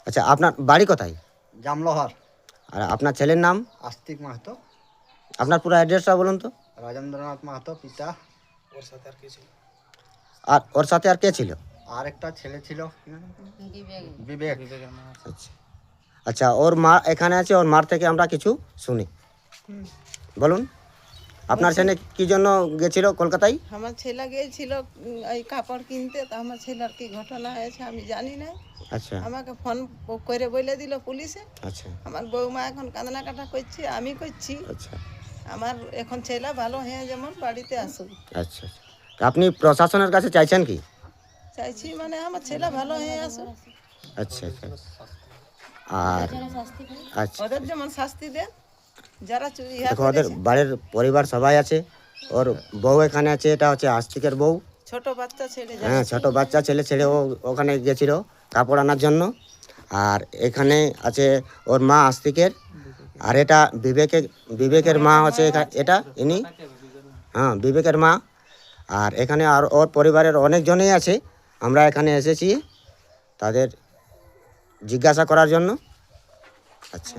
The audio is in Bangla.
আচ্ছা, আপনার বাড়ি কোথায়? জামলোহার। আর আপনার ছেলের নাম? আস্তিক মাহাতো। আপনার পুরো অ্যাড্রেসটা বলুন তো। রাজেন্দ্রনাথ মাহাতো পিতা। আর ওর সাথে আর কে ছিল? আর একটা ছেলে ছিল, বিবেক। আচ্ছা আচ্ছা, ওর মা এখানে আছে, ওর মার থেকে আমরা কিছু শুনি। বলুন, আপনার ছেলে কি জন্য গেছিল কলকাতায়? আমার ছেলে গিয়েছিল এই কাপড় কিনতে, তো আমার ছেলের কি ঘটনা হয়েছে আমি জানি না। আচ্ছা আমাকে ফোন করে বলে দিল পুলিশে। আচ্ছা আমার বৌমা এখন কান্না কাটা করছে, আমি করছি। আচ্ছা আমার এখন ছেলে ভালো হয়ে যেমন বাড়িতে আসুক আচ্ছা আচ্ছা। তা আপনি প্রশাসনের কাছে চাইছেন কি? চাইছি, মানে আমার ছেলে ভালো হয়ে আসুক, আচ্ছা আচ্ছা। আর আচ্ছা, ওদের যেমন শাস্তি দেন যারা চুরি দেখো ওদের বাড়ির পরিবার সবাই আছে, ওর বউ এখানে আছে, এটা হচ্ছে আস্তিকের বউ। ছোট বাচ্চা ছেলে হ্যাঁ, ছোট বাচ্চা ছেলে ছেড়ে ও ওখানে গেছিল কাপড় আনার জন্য। আর এখানে আছে ওর মা আস্তিকের, আর এটা বিবেকের মা হচ্ছে এটা ইনি, হ্যাঁ বিবেকের মা। আর এখানে আর ওর পরিবারের অনেকজনই আছে, আমরা এখানে এসেছি তাদের জিজ্ঞাসা করার জন্য। আচ্ছা।